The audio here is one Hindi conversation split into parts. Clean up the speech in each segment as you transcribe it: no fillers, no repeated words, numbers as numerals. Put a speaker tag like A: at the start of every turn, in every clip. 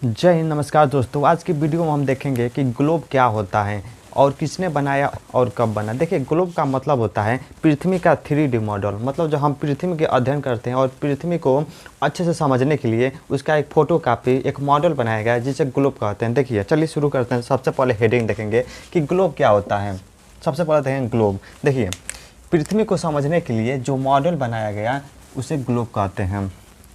A: जय हिंद, नमस्कार दोस्तों। आज की वीडियो में हम देखेंगे कि ग्लोब क्या होता है और किसने बनाया और कब बना। देखिए, ग्लोब का मतलब होता है पृथ्वी का 3D मॉडल। मतलब जब हम पृथ्वी के अध्ययन करते हैं और पृथ्वी को अच्छे से समझने के लिए उसका एक फ़ोटो कापी, एक मॉडल बनाया गया है जिसे ग्लोब कहते हैं। देखिए, चलिए शुरू करते हैं। सबसे पहले हेडिंग देखेंगे कि ग्लोब क्या होता है। सबसे पहले देखेंगे ग्लोब। देखिए, पृथ्वी को समझने के लिए जो मॉडल बनाया गया उसे ग्लोब कहते हैं,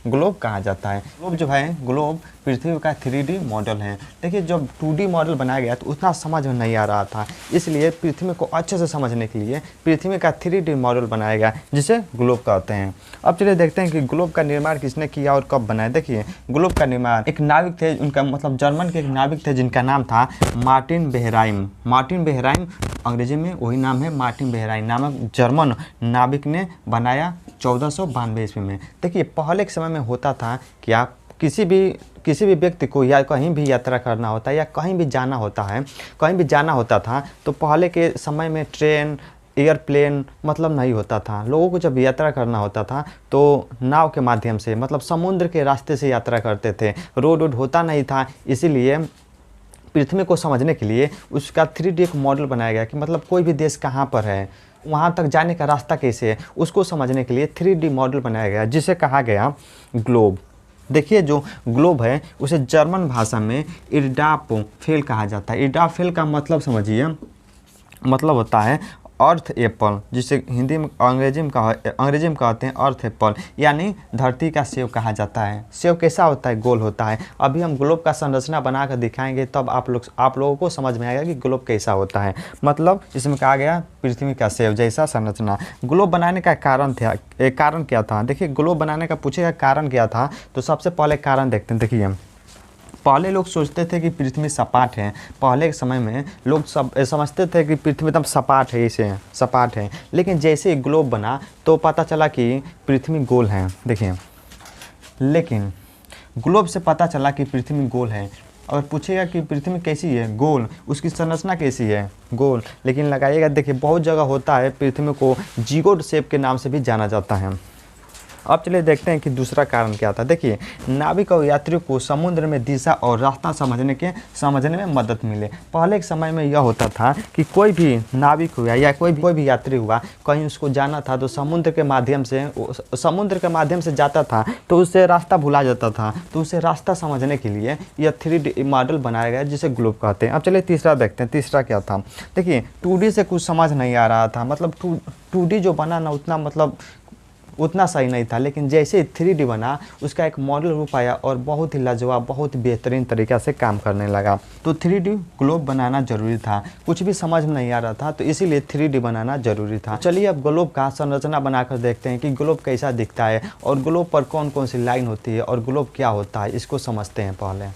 A: ग्लोब कहा जाता है। ग्लोब जो है, ग्लोब पृथ्वी का 3D मॉडल है। देखिए, जब 2D मॉडल बनाया गया तो उतना समझ में नहीं आ रहा था, इसलिए पृथ्वी को अच्छे से समझने के लिए पृथ्वी का 3D मॉडल बनाया गया जिसे ग्लोब कहते हैं। अब चलिए देखते हैं कि ग्लोब का निर्माण किसने किया और कब बनाया। देखिए, ग्लोब का निर्माण एक नाविक थे, उनका मतलब जर्मन के एक नाविक थे जिनका नाम था मार्टिन बेहराइम। मार्टिन बेहराइम, अंग्रेजी में वही नाम है, मार्टिन बेहराइम नामक जर्मन नाविक ने बनाया 1492 ईस्वी में। देखिए, पहले के समय में होता था कि आप किसी भी व्यक्ति को या कहीं भी यात्रा करना होता है या कहीं भी जाना होता है, कहीं भी जाना होता था तो पहले के समय में ट्रेन, एयरप्लेन मतलब नहीं होता था। लोगों को जब यात्रा करना होता था तो नाव के माध्यम से, मतलब समुद्र के रास्ते से यात्रा करते थे। रोड होता नहीं था, इसीलिए पृथ्वी को समझने के लिए उसका 3D एक मॉडल बनाया गया कि मतलब कोई भी देश कहाँ पर है, वहाँ तक जाने का रास्ता कैसे है, उसको समझने के लिए 3D मॉडल बनाया गया जिसे कहा गया ग्लोब। देखिए, जो ग्लोब है उसे जर्मन भाषा में इर्डाफेल कहा जाता है। इर्डाफेल का मतलब समझिए, मतलब होता है अर्थ एप्पल, जिसे हिंदी में अंग्रेजी में कहते हैं अर्थ एप्पल, यानी धरती का सेव कहा जाता है। सेव कैसा होता है? गोल होता है। अभी हम ग्लोब का संरचना बनाकर दिखाएंगे, तब आप लोगों को समझ में आएगा कि ग्लोब कैसा होता है। मतलब इसमें कहा गया पृथ्वी का सेव जैसा संरचना। ग्लोब बनाने का कारण क्या था? देखिए, ग्लोब बनाने का पूछेगा कारण क्या था तो सबसे पहले कारण देखते हैं। देखिए, पहले लोग सोचते थे कि पृथ्वी सपाट है। पहले के समय में लोग समझते थे कि पृथ्वी एकदम सपाट है, इसे सपाट है। लेकिन जैसे ही ग्लोब बना तो पता चला कि पृथ्वी गोल है। देखिए, लेकिन ग्लोब से पता चला कि पृथ्वी गोल है और पूछेगा कि पृथ्वी कैसी है? गोल। उसकी संरचना कैसी है? गोल। लेकिन लगाइएगा, देखिए बहुत जगह होता है पृथ्वी को जिगोट शेप के नाम से भी जाना जाता है। अब चलिए देखते हैं कि दूसरा कारण क्या था। देखिए, नाविक और यात्रियों को समुद्र में दिशा और रास्ता समझने में मदद मिले। पहले के समय में यह होता था कि कोई भी नाविक हुआ या कोई भी यात्री हुआ, कहीं उसको जाना था तो समुद्र के माध्यम से जाता था तो उससे रास्ता भुला जाता था। तो उसे रास्ता समझने के लिए यह 3D मॉडल बनाया गया जिसे ग्लोब कहते हैं। अब चलिए तीसरा देखते हैं। तीसरा क्या था? देखिए, 2D से कुछ समझ नहीं आ रहा था। मतलब 2D जो बना ना उतना सही नहीं था, लेकिन जैसे ही 3D बना उसका एक मॉडल रूप आया और बहुत ही लाजवाब, बहुत बेहतरीन तरीक़ा से काम करने लगा। तो 3D ग्लोब बनाना ज़रूरी था। कुछ भी समझ में नहीं आ रहा था तो इसीलिए 3D बनाना ज़रूरी था। चलिए अब ग्लोब का संरचना बनाकर देखते हैं कि ग्लोब कैसा दिखता है और ग्लोब पर कौन कौन सी लाइन होती है और ग्लोब क्या होता है, इसको समझते हैं पहले।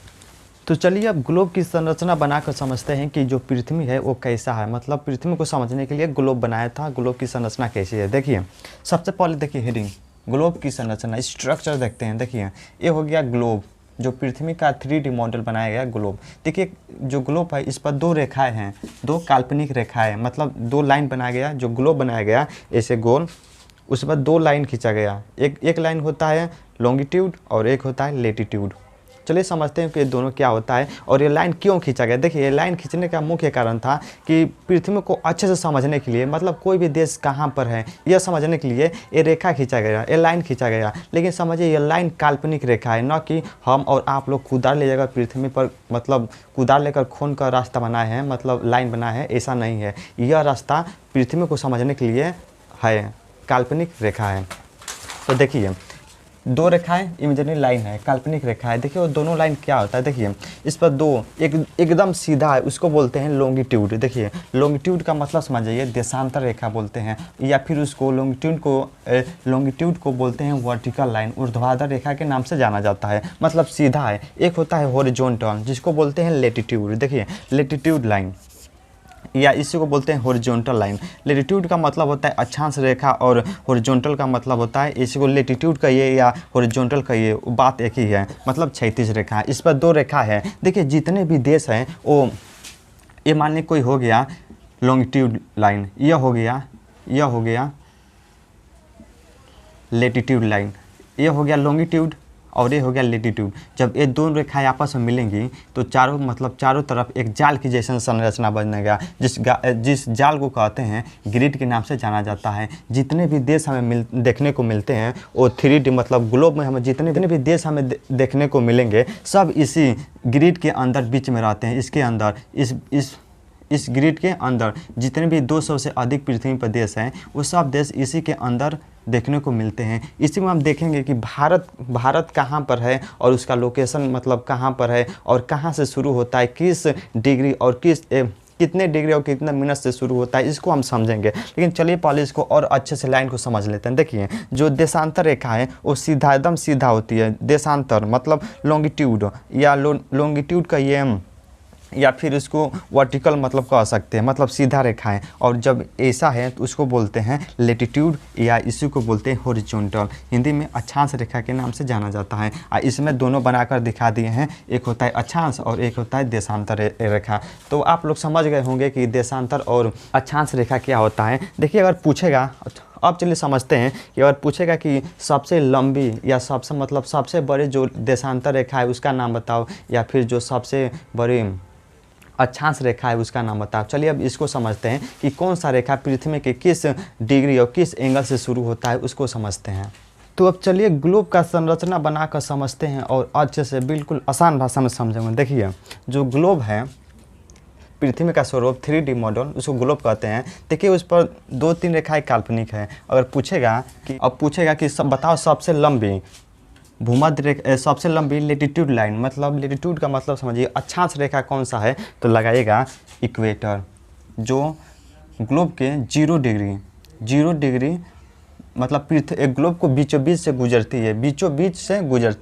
A: तो चलिए अब ग्लोब की संरचना बनाकर समझते हैं कि जो पृथ्वी है वो कैसा है। मतलब पृथ्वी को समझने के लिए ग्लोब बनाया था, ग्लोब की संरचना कैसी है। देखिए, सबसे पहले देखिए हेडिंग, ग्लोब की संरचना, स्ट्रक्चर देखते हैं। देखिए, ये हो गया ग्लोब, जो पृथ्वी का 3D मॉडल बनाया गया ग्लोब। देखिए, जो ग्लोब है इस पर दो रेखाएं हैं, दो काल्पनिक रेखाएं, मतलब दो लाइन बनाया गया। जो ग्लोब बनाया गया ऐसे गोल, उस पर दो लाइन खींचा गया। एक लाइन होता है लॉन्गिट्यूड और एक होता है लेटीट्यूड। चलिए समझते हैं कि दोनों क्या होता है और ये लाइन क्यों खींचा गया। देखिए, ये लाइन खींचने का मुख्य कारण था कि पृथ्वी को अच्छे से समझने के लिए, मतलब कोई भी देश कहाँ पर है यह समझने के लिए ये रेखा खींचा गया, ये लाइन खींचा गया। लेकिन समझिए, ये लाइन काल्पनिक रेखा है, न कि हम और आप लोग कुदार ले जाकर पृथ्वी पर, मतलब कुदार लेकर खून का रास्ता बनाए हैं, मतलब लाइन बनाए हैं, ऐसा नहीं है। यह रास्ता पृथ्वी को समझने के लिए है, काल्पनिक रेखा है। तो देखिए, दो रेखाएं इमेजिनरी लाइन है, काल्पनिक रेखा है। देखिए, वो दोनों लाइन क्या होता है? देखिए, इस पर दो एकदम सीधा है, उसको बोलते हैं लॉन्गिट्यूड। देखिए, लॉन्गिट्यूड का मतलब समझ जाइए, देशांतर रेखा बोलते हैं, या फिर उसको लॉन्गिट्यूड को बोलते हैं वर्टिकल लाइन, ऊर्ध्वाधर रेखा के नाम से जाना जाता है, मतलब सीधा है। एक होता है हॉरिजॉन्टल, जिसको बोलते हैं लेटीट्यूड। देखिए, लेटीट्यूड लाइन या इसी को बोलते हैं हॉरिजॉन्टल लाइन। लेटीट्यूड का मतलब होता है अक्षांश रेखा और हॉरिजॉन्टल का मतलब होता है, इसी को लेटीट्यूड कहिए या हॉरिजॉन्टल कहिए, बात एक ही है, मतलब क्षैतिज रेखा। इस पर दो रेखा है। देखिए, जितने भी देश हैं वो, ये मान ली कोई हो गया लॉन्गिट्यूड लाइन, यह हो गया लेटीट्यूड लाइन, यह हो गया लॉन्गिट्यूड और ये हो गया लेटीट्यूड। जब ये दोनों रेखाएं आपस में मिलेंगी तो चारों तरफ एक जाल की जैसा संरचना बनेगा, जिस जाल को कहते हैं ग्रिड के नाम से जाना जाता है। जितने भी देश हमें देखने को मिलते हैं वो 3D मतलब ग्लोब में हमें जितने भी देश हमें देखने को मिलेंगे सब इसी ग्रिड के अंदर बीच में रहते हैं। इसके अंदर इस ग्रिड के अंदर जितने भी 200 से अधिक पृथ्वी पर देश हैं वो सब देश इसी के अंदर देखने को मिलते हैं। इसी में हम देखेंगे कि भारत कहाँ पर है और उसका लोकेशन मतलब कहाँ पर है और कहाँ से शुरू होता है, किस डिग्री और कितने डिग्री और कितने मिनट से शुरू होता है, इसको हम समझेंगे। लेकिन चलिए पहले इसको और अच्छे से लाइन को समझ लेते हैं। देखिए जो देशांतर रेखा है वो एकदम सीधा होती है। देशांतर मतलब लॉन्गिट्यूड या लॉन्गिट्यूड का ये या फिर इसको वर्टिकल मतलब कह सकते हैं, मतलब सीधा रेखा है। और जब ऐसा है तो उसको बोलते हैं लेटीट्यूड या इसी को बोलते हैं हॉरिजॉन्टल। हिंदी में अक्षांश रेखा के नाम से जाना जाता है। इसमें दोनों बनाकर दिखा दिए हैं, एक होता है अक्षांश और एक होता है देशांतर रेखा। तो आप लोग समझ गए होंगे कि देशांतर और अक्षांश रेखा क्या होता है। देखिए अगर पूछेगा, अब चलिए समझते हैं कि अगर पूछेगा कि सबसे लंबी या सबसे बड़े जो देशांतर रेखा है उसका नाम बताओ, या फिर जो सबसे बड़ी अक्षांश रेखा है उसका नाम बताओ। चलिए अब इसको समझते हैं कि कौन सा रेखा पृथ्वी के किस डिग्री और किस एंगल से शुरू होता है, उसको समझते हैं। तो अब चलिए ग्लोब का संरचना बनाकर समझते हैं और अच्छे से बिल्कुल आसान भाषा में समझेंगे। देखिए जो ग्लोब है पृथ्वी का स्वरूप 3D मॉडल उसको ग्लोब कहते हैं। देखिए उस पर 2-3 रेखाएं काल्पनिक है। अगर पूछेगा कि बताओ सबसे लंबी भूमध्य सबसे लंबी लेटीट्यूड लाइन, मतलब लेटीट्यूड का मतलब समझिए अक्षांश रेखा कौन सा है, तो लगाइएगा इक्वेटर, जो ग्लोब के 0 डिग्री मतलब एक ग्लोब को बीचों बीच से गुजरती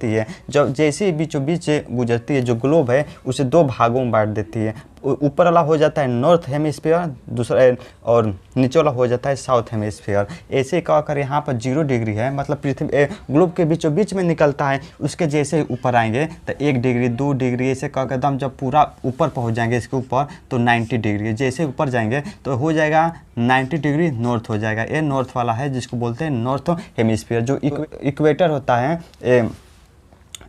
A: है। जब जैसे ही बीचों बीच से गुजरती है जो ग्लोब है उसे 2 भागों में बांट देती है। ऊपर वाला हो जाता है नॉर्थ हेमिस्फीयर, दूसरा और नीचे वाला हो जाता है साउथ हेमिस्फीयर। ऐसे कहकर यहाँ पर 0 डिग्री है, मतलब पृथ्वी ग्लोब के बीचों बीच में निकलता है। उसके जैसे ही ऊपर आएंगे तो 1 डिग्री 2 डिग्री ऐसे कहकर एकदम जब पूरा ऊपर पहुँच जाएंगे इसके ऊपर तो 90 डिग्री। जैसे ऊपर जाएंगे तो हो जाएगा 90 डिग्री नॉर्थ हो जाएगा। ये नॉर्थ वाला है जिसको बोलते हैं नॉर्थ हेमिस्फीयर। जो इक्वेटर होता है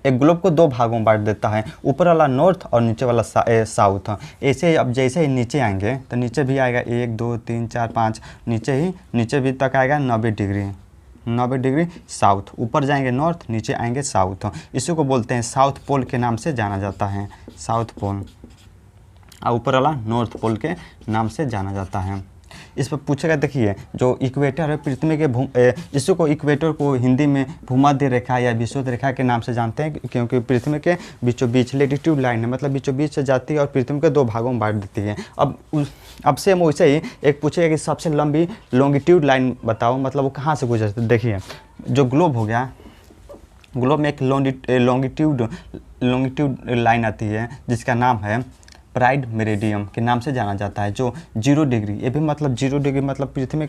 A: एक ग्लोब को 2 भागों में बांट देता है, ऊपर वाला नॉर्थ और नीचे वाला साउथ। ऐसे अब जैसे ही नीचे आएंगे तो नीचे भी आएगा 1 2 3 4 5, नीचे भी तक आएगा 90 डिग्री साउथ। ऊपर जाएंगे नॉर्थ, नीचे आएंगे साउथ। इसी को बोलते हैं साउथ पोल के नाम से जाना जाता है, साउथ पोल। और ऊपर वाला नॉर्थ पोल के नाम से जाना जाता है। इस पर पूछेगा, देखिए जो इक्वेटर है पृथ्वी के इसको इक्वेटर को हिंदी में भूमध्य रेखा या विषुवत रेखा के नाम से जानते हैं, क्योंकि पृथ्वी के बीचों बीच लेटीट्यूड लाइन है, मतलब बीचों बीच से जाती है और पृथ्वी के 2 भागों में बांट देती है। अब सेम वैसे ही एक पूछेगा कि सबसे लंबी लॉन्गिट्यूड लाइन बताओ, मतलब वो कहाँ से गुजरती है। देखिए जो ग्लोब हो गया, ग्लोब में एक लॉन्गिट्यूड लाइन आती है जिसका नाम है प्राइड मेरिडियम के नाम से जाना जाता है, जो 0 डिग्री, ये भी मतलब 0 डिग्री मतलब पृथ्वी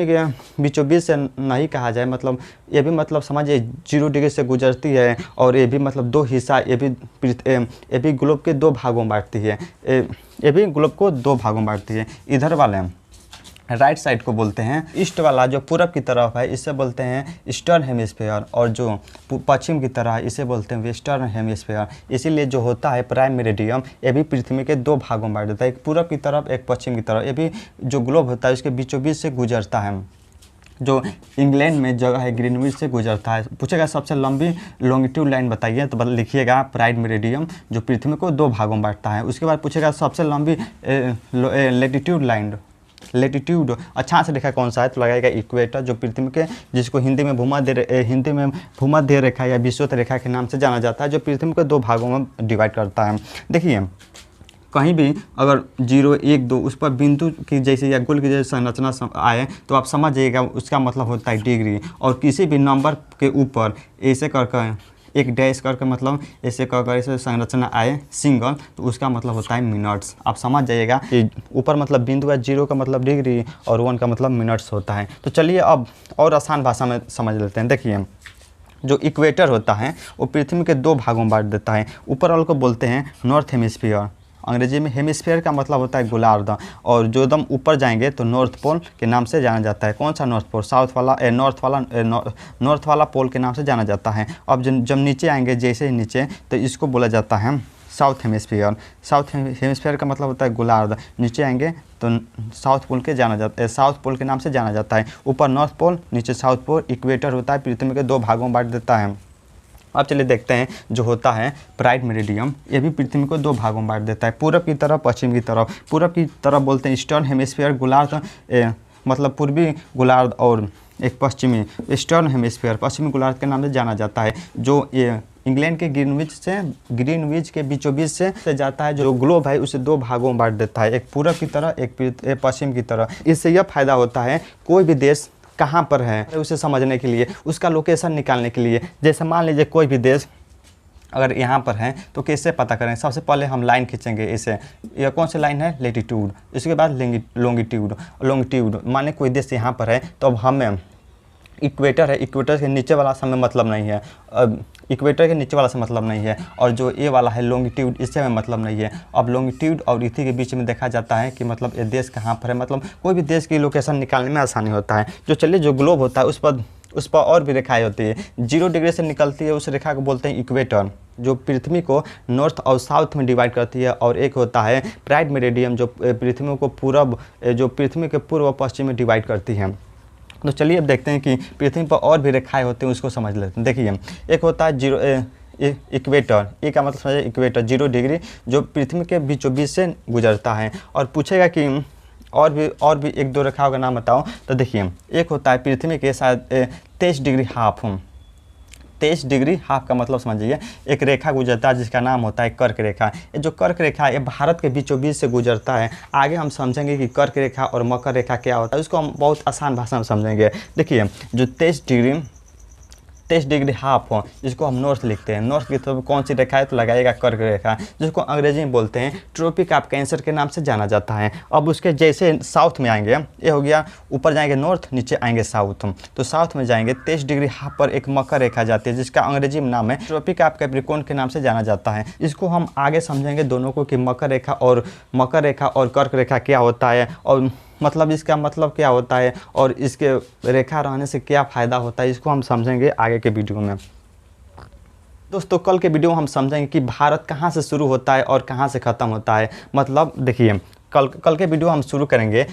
A: के बीचों बीच से नहीं कहा जाए, मतलब ये भी मतलब समझिए 0 डिग्री से गुजरती है। और ये भी मतलब 2 हिस्सा, ये भी ग्लोब के 2 भागों में बांटती है। ये भी ग्लोब को 2 भागों में बांटती है। इधर वाले राइट साइड को बोलते हैं ईस्ट वाला, जो पूरब की तरफ है इसे बोलते हैं ईस्टर्न हेमिस्फीयर, और जो पश्चिम की तरफ है इसे बोलते हैं वेस्टर्न हेमिस्फीयर। इसीलिए जो होता है प्राइम मेरिडियम, ये भी पृथ्वी के 2 भागों में बांट देता है, एक पूरब की तरफ एक पश्चिम की तरफ। ये भी जो ग्लोब होता है उसके बीचों बीच से गुजरता है, जो इंग्लैंड में जगह है ग्रीनविच से गुजरता है। पूछेगा सबसे लंबी लॉन्गिट्यूड लाइन बताइए, तो लिखिएगा प्राइड मेरिडियम, जो पृथ्वी को 2 भागों में बांटता है। उसके बाद पूछेगा सबसे लंबी लेटीट्यूड अक्षांश रेखा कौन सा है, तो लगाएगा इक्वेटर, जो पृथ्वी के जिसको हिंदी में भूमध्य रेखा या विषुवत रेखा के नाम से जाना जाता है, जो पृथ्वी को 2 भागों में डिवाइड करता है। देखिए कहीं भी अगर 0 1 2 उस पर बिंदु की जैसे या गोल की जैसे संरचना आए तो आप समझ जाइएगा उसका मतलब होता है डिग्री। और किसी भी नंबर के ऊपर ऐसे करके एक डैश करके मतलब ऐसे करके ऐसे संरचना आए सिंगल, तो उसका मतलब होता है मिनट्स। आप समझ जाइएगा कि ऊपर मतलब बिंदु है, 0 का मतलब डिग्री और 1 का मतलब मिनट्स होता है। तो चलिए अब और आसान भाषा में समझ लेते हैं। देखिए जो इक्वेटर होता है वो पृथ्वी के 2 भागों में बांट देता है। ऊपर वाले को बोलते हैं नॉर्थ हेमिस्फीयर अंग्रेजी में हेमिस्फीयर का मतलब होता है गोलार्ध, और जो एकदम ऊपर जाएंगे तो नॉर्थ पोल के नाम से जाना जाता है। कौन सा नॉर्थ पोल? नॉर्थ वाला पोल के नाम से जाना जाता है। अब जब नीचे आएंगे, जैसे ही नीचे, तो इसको बोला जाता है साउथ हेमिस्फीयर। साउथ हेमिस्फीयर का मतलब होता है गोलार्ध। नीचे आएंगे तो साउथ पोल के जाना जाता है, साउथ पोल के नाम से जाना जाता है। ऊपर नॉर्थ पोल, नीचे साउथ पोल। इक्वेटर होता है, पृथ्वी के 2 भागों में बांट देता है। अब चलिए देखते हैं जो होता है प्राइड मेरिडियम, ये भी पृथ्वी को 2 भागों में बांट देता है, पूरब की तरफ, पश्चिम की तरफ। पूरब की तरफ बोलते हैं ईस्टर्न हेमिस्फीयर गोलार्ध, मतलब पूर्वी गोलार्ध, और एक पश्चिमी ईस्टर्न हेमिस्फीयर पश्चिमी गोलार्ध के नाम से जाना जाता है। जो ये इंग्लैंड के ग्रीनविच के बीचों बीच से जाता है। जो ग्लोब है उसे 2 भागों में बांट देता है, एक पूरब की तरह, एक पश्चिम की तरह। इससे यह फायदा होता है कोई भी देश कहाँ पर है उसे समझने के लिए, उसका लोकेशन निकालने के लिए। जैसे मान लीजिए कोई भी देश अगर यहाँ पर है तो कैसे पता करें? सबसे पहले हम लाइन खींचेंगे इसे। यह कौन सी लाइन है? लेटीट्यूड। इसके बाद लॉन्गिट्यूड। माने कोई देश यहाँ पर है तो अब हमें इक्वेटर है, इक्वेटर के नीचे वाला से हमें मतलब नहीं है, इक्वेटर के नीचे वाला से मतलब नहीं है। और जो ये वाला है लॉन्गिट्यूड, इससे हमें मतलब नहीं है। अब लॉन्गिट्यूड और इसी के बीच में देखा जाता है कि मतलब ये देश कहाँ पर है। मतलब कोई भी देश की लोकेशन निकालने में आसानी होता है। जो ग्लोब होता है उस पर और भी रेखाएं होती है। 0 डिग्री से निकलती है, उस रेखा को बोलते हैं इक्वेटर, जो पृथ्वी को नॉर्थ और साउथ में डिवाइड करती है। और एक होता है प्राइड मेरिडियम, जो पृथ्वी को पृथ्वी के पूर्व और पश्चिम में डिवाइड करती है। तो चलिए अब देखते हैं कि पृथ्वी पर और भी रेखाएं होती हैं, उसको समझ लेते हैं। देखिए, एक होता है इक्वेटर। ए का मतलब समझिए इक्वेटर 0 डिग्री, जो पृथ्वी के बीचों बीच से गुजरता है। और पूछेगा कि और भी 1-2 रेखाओं का नाम बताओ, तो देखिए, एक होता है पृथ्वी के साथ 23 डिग्री हाफ। 23 डिग्री हाफ का मतलब समझिए, एक रेखा गुजरता है जिसका नाम होता है कर्क रेखा। ये जो कर्क रेखा है ये भारत के बीचों बीच से गुजरता है। आगे हम समझेंगे कि कर्क रेखा और मकर रेखा क्या होता है, उसको हम बहुत आसान भाषा में समझेंगे। देखिए, जो 23 डिग्री हाफ हो, जिसको हम नॉर्थ लिखते हैं, नॉर्थ की तरफ कौन सी रेखा है? तो लगाइएगा कर्क रेखा, जिसको अंग्रेजी में बोलते हैं ट्रॉपिक ऑफ कैंसर के नाम से जाना जाता है। अब उसके जैसे साउथ में आएंगे, ये हो गया, ऊपर जाएंगे नॉर्थ, नीचे आएंगे साउथ। तो साउथ में जाएंगे 23 डिग्री हाफ पर एक मकर रेखा जाती है, जिसका अंग्रेजी में नाम है ट्रॉपिक ऑफ कैप्रिकॉर्न के नाम से जाना जाता है। इसको हम आगे समझेंगे दोनों को कि मकर रेखा और कर्क रेखा क्या होता है, और मतलब इसका मतलब क्या होता है, और इसके रेखा रहने से क्या फ़ायदा होता है, इसको हम समझेंगे आगे के वीडियो में। दोस्तों, कल के वीडियो में हम समझेंगे कि भारत कहाँ से शुरू होता है और कहाँ से ख़त्म होता है। मतलब देखिए, कल के वीडियो हम शुरू करेंगे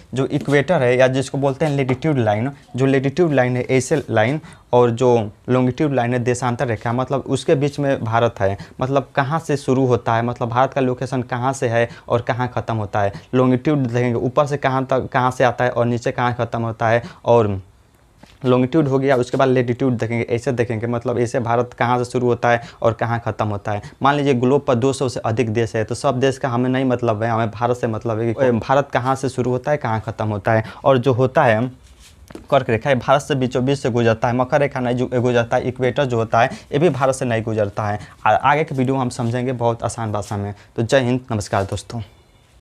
A: जो इक्वेटर है, या जिसको बोलते हैं लेटीट्यूड लाइन। जो लेटीट्यूड लाइन है ऐसे लाइन, और जो लॉन्गिट्यूड लाइन है देशांतर रेखा, मतलब उसके बीच में भारत है। मतलब कहाँ से शुरू होता है, मतलब भारत का लोकेशन कहाँ से है और कहाँ ख़त्म होता है। लॉन्गिट्यूड देखेंगे ऊपर से कहाँ से आता है और नीचे कहाँ ख़त्म होता है। और लॉन्गिट्यूड हो गया, उसके बाद लेटीट्यूड देखेंगे, ऐसे देखेंगे मतलब ऐसे भारत कहाँ से शुरू होता है और कहाँ ख़त्म होता है। मान लीजिए ग्लोब पर 200 से अधिक देश है, तो सब देश का हमें नहीं मतलब है, हमें भारत से मतलब है कि भारत कहाँ से शुरू होता है, कहाँ ख़त्म होता है। और जो होता है कर्क रेखा, ये भारत से बीचों बीच से गुजरता है। मकर रेखा नहीं गुजरता है। इक्वेटर जो होता है ये भी भारत से नहीं गुजरता है। आगे के वीडियो हम समझेंगे बहुत आसान भाषा में। तो जय हिंद, नमस्कार दोस्तों।